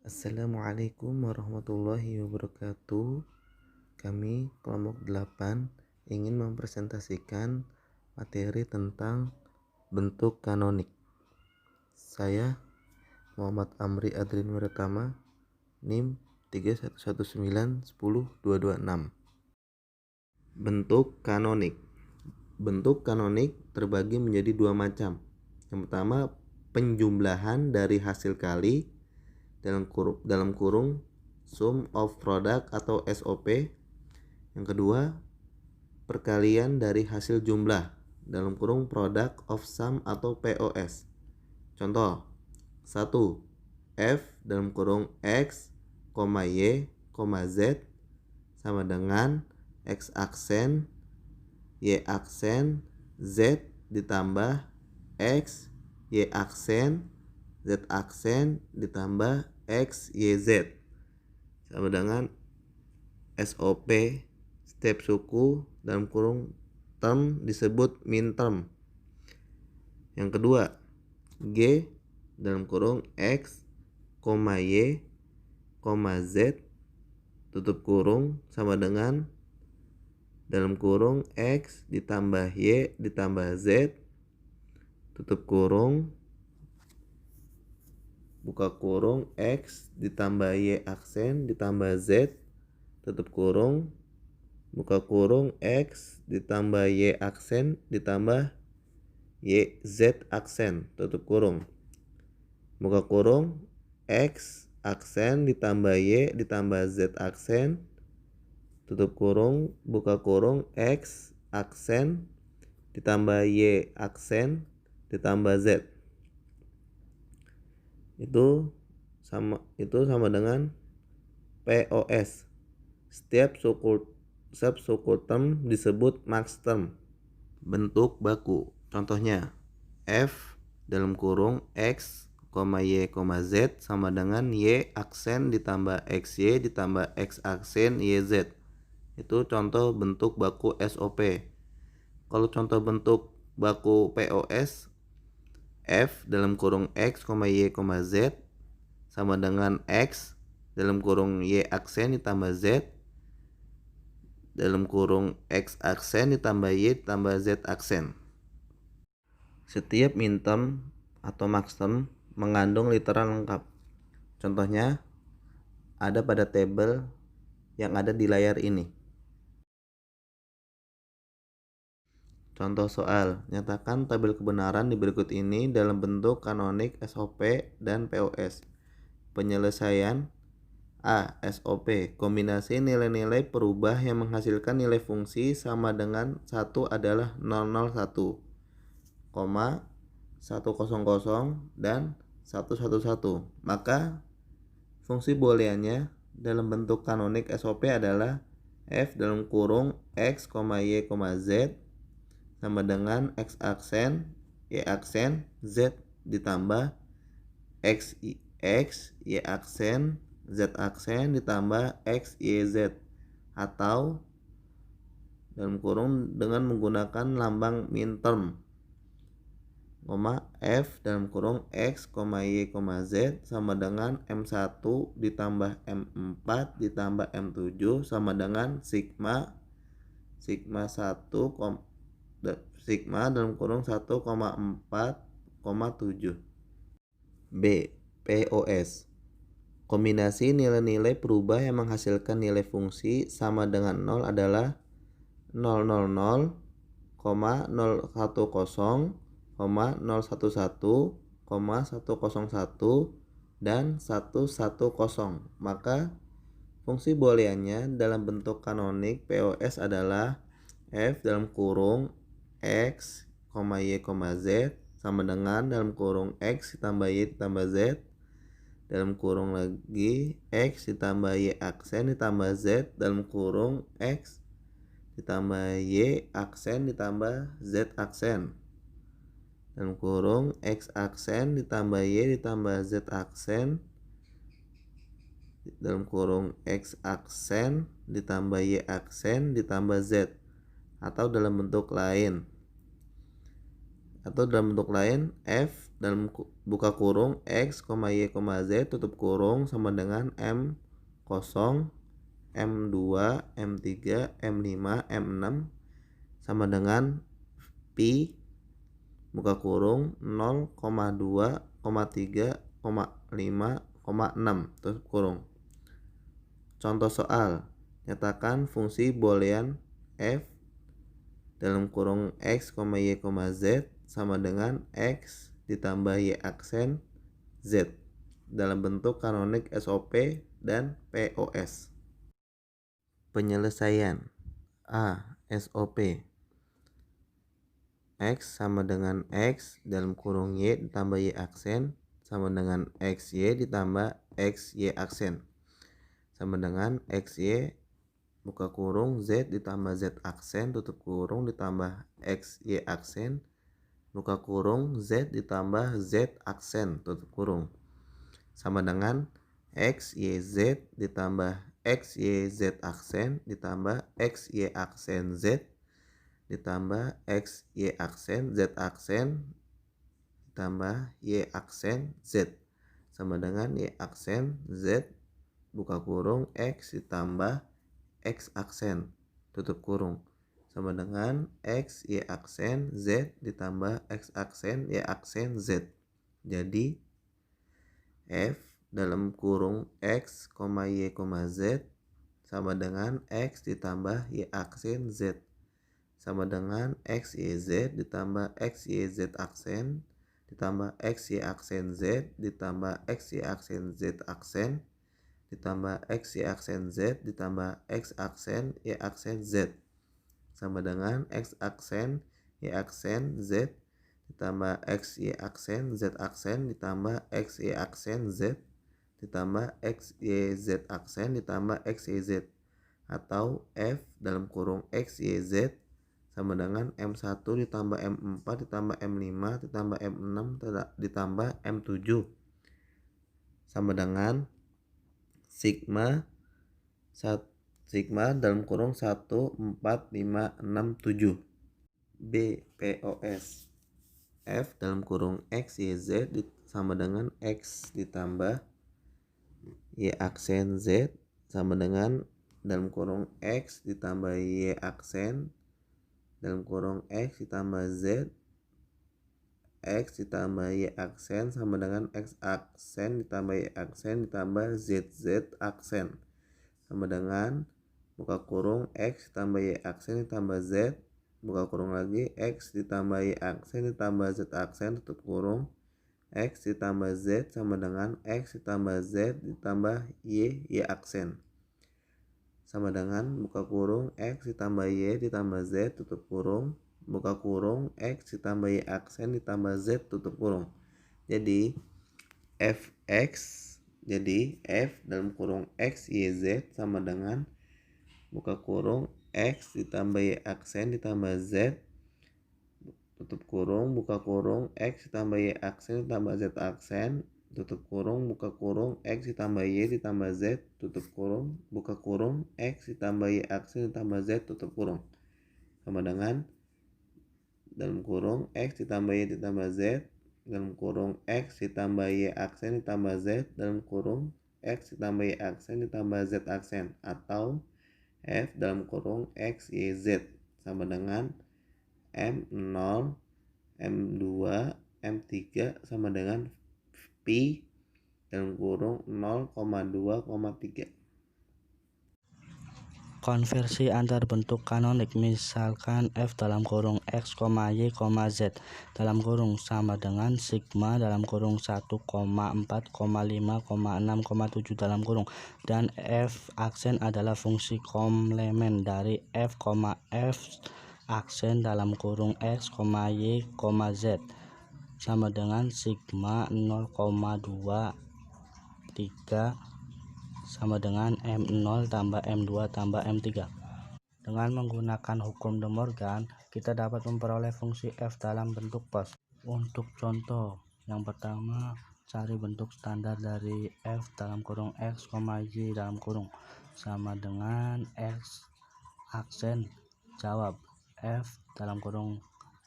Assalamualaikum warahmatullahi wabarakatuh. Kami kelompok 8 ingin mempresentasikan materi tentang bentuk kanonik. Saya Muhammad Amri Adrin Wiratama, NIM 311910226. Bentuk kanonik. Bentuk kanonik terbagi menjadi dua macam. Yang pertama, penjumlahan dari hasil kali dalam kurung sum of product atau SOP. Yang kedua, perkalian dari hasil jumlah dalam kurung product of sum atau POS. Contoh 1. F dalam kurung X, Y, Z sama dengan X aksen, Y aksen, Z ditambah X, Y aksen, Z aksen ditambah X, Y, Z sama dengan SOP step suku dalam kurung term disebut min term. Yang kedua, G dalam kurung X, Y, Z tutup kurung sama dengan dalam kurung X ditambah Y ditambah Z tutup kurung buka kurung X ditambah Y aksen ditambah Z tutup kurung buka kurung X ditambah Y aksen ditambah Y Z aksen tutup kurung buka kurung X aksen ditambah Y ditambah Z aksen tutup kurung buka kurung X aksen ditambah Y aksen ditambah Z itu sama dengan POS. Setiap suku term disebut max term. Bentuk baku. Contohnya F dalam kurung X, Y, Z sama dengan Y aksen ditambah XY ditambah X aksen YZ. Itu contoh bentuk baku SOP. Kalau contoh bentuk baku POS, F dalam kurung X, Y, Z sama dengan X dalam kurung Y aksen ditambah Z dalam kurung X aksen ditambah Y ditambah Z aksen. Setiap min term atau max term mengandung literal lengkap. Contohnya ada pada tabel yang ada di layar ini. Contoh soal, nyatakan tabel kebenaran di berikut ini dalam bentuk kanonik SOP dan POS. Penyelesaian A. SOP, kombinasi nilai-nilai perubah yang menghasilkan nilai fungsi sama dengan 1 adalah 001, 100 dan 111. Maka fungsi booleannya dalam bentuk kanonik SOP adalah F dalam kurung X, Y, Z sama dengan X aksen, Y aksen, Z ditambah X, Y aksen, Z aksen ditambah X, Y, Z atau dalam kurung dengan menggunakan lambang min term, F dalam kurung X, Y, Z sama dengan M1 ditambah M4 ditambah M7 sama dengan sigma 1 sigma dalam kurung 1,4,7. B. POS, kombinasi nilai-nilai perubah yang menghasilkan nilai fungsi sama dengan 0 adalah 000, 010, 011, 101, dan 110. Maka fungsi booleannya dalam bentuk kanonik POS adalah F dalam kurung X, Y, Z sama dengan dalam kurung X ditambah Y ditambah Z dalam kurung lagi X ditambah Y aksen ditambah Z dalam kurung X ditambah Y aksen ditambah Z aksen dalam kurung X aksen ditambah Y ditambah Z aksen dalam kurung X aksen ditambah Y aksen ditambah Z atau dalam bentuk lain F dalam buka kurung X, Y, Z tutup kurung sama dengan M0, M2, M3, M5, M6 sama dengan Pi buka kurung 0,2, 3, 5, 6 tutup kurung. Contoh soal, nyatakan fungsi boolean f dalam kurung X, Y, Z sama dengan X ditambah Y aksen Z dalam bentuk kanonik SOP dan POS. Penyelesaian A. SOP X sama dengan X dalam kurung Y ditambah Y aksen sama dengan XY ditambah XY aksen sama dengan XY buka kurung Z ditambah Z aksen tutup kurung ditambah XY aksen buka kurung Z ditambah Z aksen tutup kurung sama dengan XYZ ditambah XYZ aksen ditambah XY aksen Z ditambah XY aksen Z aksen ditambah Y aksen Z sama dengan Y aksen Z buka kurung X ditambah X aksen tutup kurung sama dengan X Y aksen Z ditambah X aksen Y aksen Z. Jadi F dalam kurung X, Y, Z sama dengan X ditambah Y aksen Z sama dengan XYZ ditambah XYZ aksen ditambah XY aksen Z ditambah XY aksen Z aksen ditambah XY aksen Z ditambah X aksen Y aksen Z sama dengan X aksen Y aksen Z ditambah XY aksen Z aksen ditambah XY aksen Z ditambah XYZ aksen ditambah XYZ atau F dalam kurung XYZ sama dengan M1 ditambah M4 ditambah M5 ditambah M6 ditambah M7 sama dengan sigma dalam kurung 1, 4, 5, 6, 7. B. POS F dalam kurung X, Y, Z sama dengan X ditambah Y aksen Z sama dengan dalam kurung X ditambah Y aksen dalam kurung X ditambah Z X ditambah Y aksen sama dengan X aksen ditambah Y aksen ditambah ZZ aksen sama dengan buka kurung X ditambah Y aksen ditambah Z buka kurung lagi X ditambah Y aksen ditambah Z aksen tutup kurung X ditambah Z sama dengan X ditambah Z ditambah Y aksen sama dengan buka kurung X ditambah Y ditambah Z tutup kurung buka kurung X ditambah Y aksen ditambah Z tutup kurung. Jadi F dalam kurung X, Y, Z sama dengan buka kurung X ditambah Y aksen ditambah Z tutup kurung buka kurung X ditambah Y aksen ditambah Z aksen tutup kurung buka kurung X ditambah Y ditambah Z tutup kurung buka kurung X ditambah Y aksen ditambah Z tutup kurung sama dengan dalam kurung X ditambah Y ditambah Z dalam kurung X ditambah Y aksen ditambah Z dalam kurung X ditambah Y aksen ditambah Z aksen atau F dalam kurung X, Y, Z sama dengan M0, M2, M3 sama dengan Pi dalam kurung 0,2,3. Konversi antar bentuk kanonik misalkan F dalam kurung X, Y, Z dalam kurung sama dengan sigma dalam kurung 1,4,5,6,7 dalam kurung dan F aksen adalah fungsi komplement dari F, aksen dalam kurung X, Y, Z sama dengan sigma 0,23 sama dengan M0 tambah M2 tambah M3. Dengan menggunakan hukum De Morgan, kita dapat memperoleh fungsi F dalam bentuk pos. Untuk contoh, yang pertama, cari bentuk standar dari F dalam kurung X, Y dalam kurung sama dengan X aksen. Jawab F dalam kurung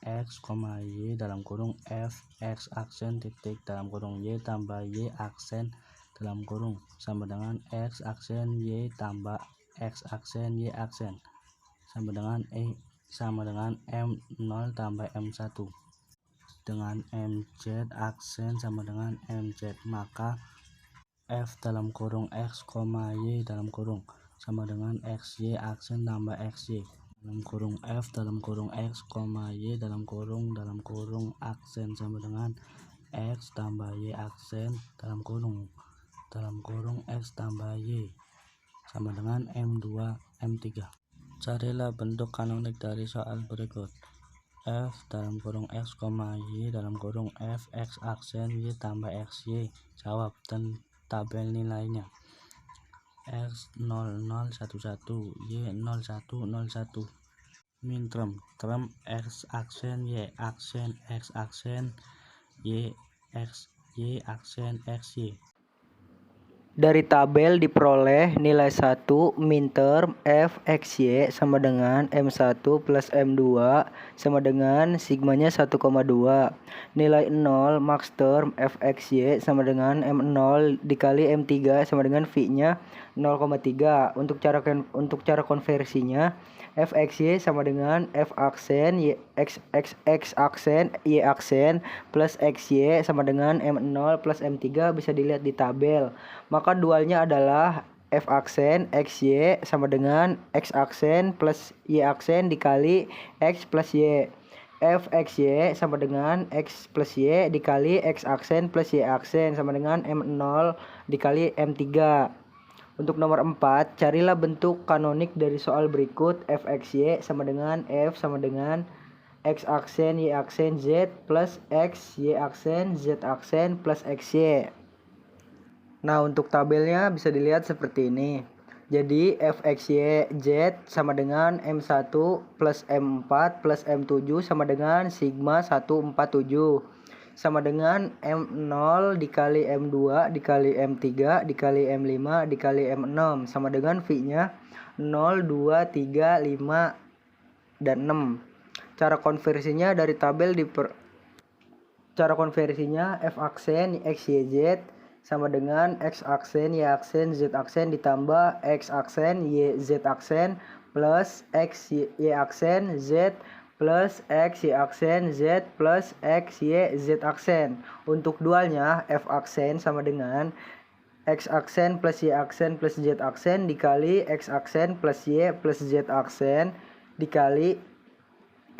X, Y dalam kurung F X aksen titik dalam kurung Y tambah Y aksen dalam kurung sama dengan X aksen Y tambah X aksen Y aksen sama dengan M0 tambah M1 dengan MZ aksen sama dengan MZ, maka F dalam kurung X, Y dalam kurung sama dengan XY aksen tambah XY dalam kurung F dalam kurung X, Y dalam kurung aksen sama dengan X tambah Y aksen dalam kurung X tambah Y sama dengan M2 M3. Carilah bentuk kanonik dari soal berikut. F dalam kurung X, Y dalam kurung F X aksen Y tambah XY. Jawab dan tabel nilainya. X 0011 Y 0101. Min term X aksen Y aksen X aksen Y aksen XY. Dari tabel diperoleh nilai 1 min term f x y sama dengan M1 plus M2 sama dengan sigmanya 1,2. Nilai 0 max term f x y sama dengan M0 dikali M3 sama dengan V-nya 0,3. Untuk cara konversinya f x y sama dengan f aksen y x aksen y aksen plus xy sama dengan M0 plus M3 bisa dilihat di tabel. Maka dualnya adalah f aksen xy sama dengan x aksen plus y aksen dikali x plus y. F xy sama dengan x plus y dikali x aksen plus y aksen sama dengan M0 dikali M3. Untuk nomor 4, carilah bentuk kanonik dari soal berikut. F xy sama dengan F sama dengan x aksen y aksen z plus x y aksen z aksen plus xy. Nah, untuk tabelnya bisa dilihat seperti ini. Jadi f xy z sama dengan M1 plus M4 plus M7 sama dengan sigma 147 sama dengan M0 dikali M2 dikali M3 dikali M5 dikali M6 sama dengan V-nya 0, 2, 3, 5, dan 6. Cara konversinya dari tabel cara konversinya f aksen x y z sama dengan x aksen y aksen z aksen ditambah x aksen y z aksen plus x y aksen z plus x y aksen z plus x y z aksen. Untuk dualnya f aksen sama dengan x aksen plus y aksen plus z aksen dikali x aksen plus y plus z aksen dikali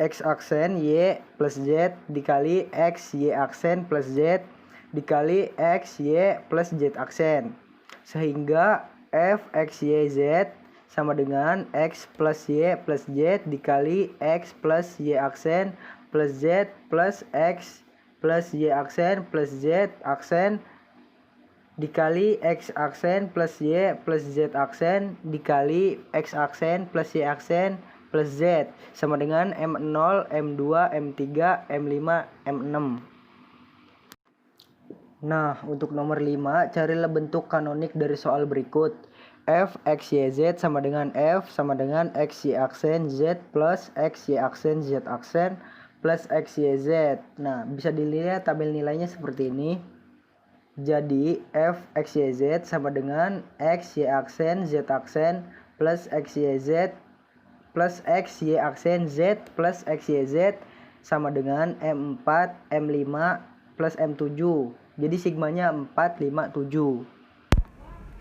x aksen y plus z dikali x y aksen plus z dikali x y plus z aksen, sehingga f x y z sama dengan x plus y plus z dikali x plus y aksen plus z plus x plus y aksen plus z aksen dikali x aksen plus y plus z aksen dikali x aksen plus y aksen plus z sama dengan M0, M2, M3, M5, M6. Nah, untuk nomor 5, carilah bentuk kanonik dari soal berikut. F x y z sama dengan F sama dengan x y aksen z plus x y aksen z aksen plus x y z. Nah, bisa dilihat tabel nilainya seperti ini. Jadi f x y z sama dengan x y aksen z aksen plus x y z plus x y aksen z plus x y z sama dengan M4 M5 plus M7. Jadi sigmanya 4, 5, 7.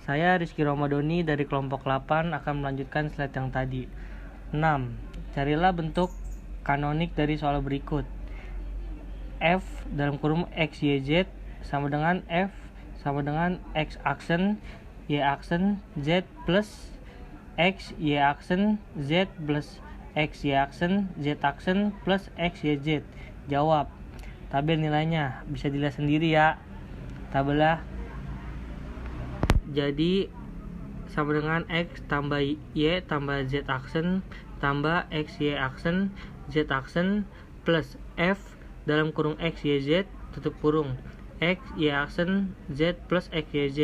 Saya Rizky Romadoni dari kelompok 8 akan melanjutkan slide yang tadi. 6. Carilah bentuk kanonik dari soal berikut. F dalam kurung x, y, z sama dengan F sama dengan x aksen, y aksen, z plus x, y aksen, z plus x, y aksen, z aksen plus x, y, z. Jawab. Tabel nilainya bisa dilihat sendiri ya. Tabelnya jadi sama dengan x tambah y tambah z aksen tambah x y aksen z aksen plus f dalam kurung x y z tutup kurung x y aksen z plus x y z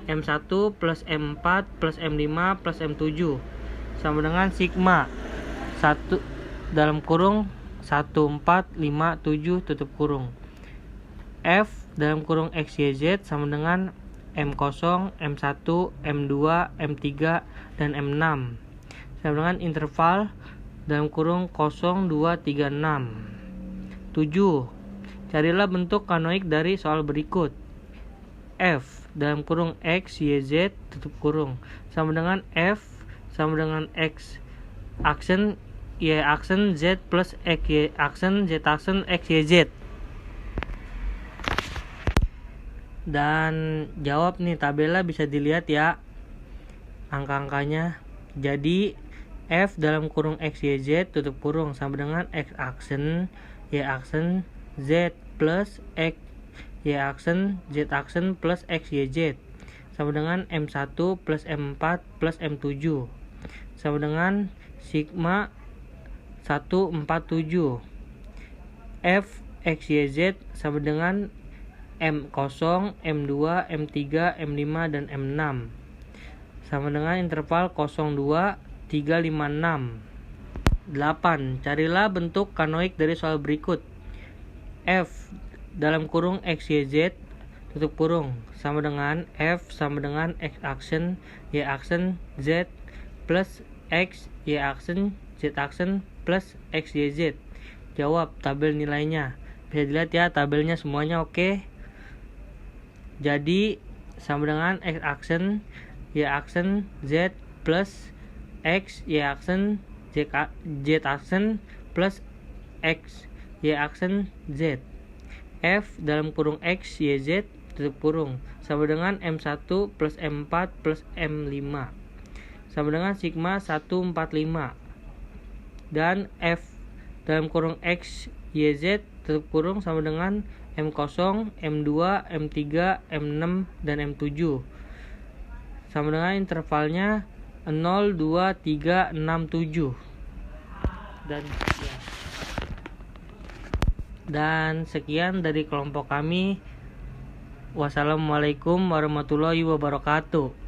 M1 plus M4 plus M5 plus M7 sama dengan sigma 1 dalam kurung 1457 tutup kurung. F dalam kurung X, Y, Z sama dengan M0, M1, M2, M3, dan M6 sama dengan interval dalam kurung 0, 2, 3, 6. 7. Carilah bentuk kanonik dari soal berikut. F dalam kurung X, Y, Z tutup kurung sama dengan F sama dengan X aksen Y aksen Z plus X Y aksen Z aksen X, Y, Z. Dan jawab nih, tabelnya bisa dilihat ya angka-angkanya. Jadi F dalam kurung X, Y, Z tutup kurung sama dengan X aksen Y aksen Z plus X Y aksen Z aksen plus X, Y, Z sama dengan M1 plus M4 plus M7 sama dengan sigma 147. F X, Y, Z sama dengan M0, M2, M3, M5, dan M6 sama dengan interval 02, 3, 5, 6. 8. Carilah bentuk kanonik dari soal berikut. F dalam kurung X, Y, Z tutup kurung sama dengan F sama dengan X aksen Y aksen Z plus X Y aksen Z aksen plus X, Y, Z. Jawab tabel nilainya. Bisa dilihat ya tabelnya semuanya oke. Jadi sama dengan X aksen Y aksen Z plus X Y aksen Z aksen plus X Y aksen Z. F dalam kurung X, Y, Z tutup kurung sama dengan M1 plus M4 plus M5 sama dengan sigma 145. Dan F dalam kurung X, Y, Z tutup kurung sama dengan M0, M2, M3, M6, dan M7 sama dengan intervalnya 0, 2, 3, 6, 7. Dan sekian dari kelompok kami. Wassalamualaikum warahmatullahi wabarakatuh.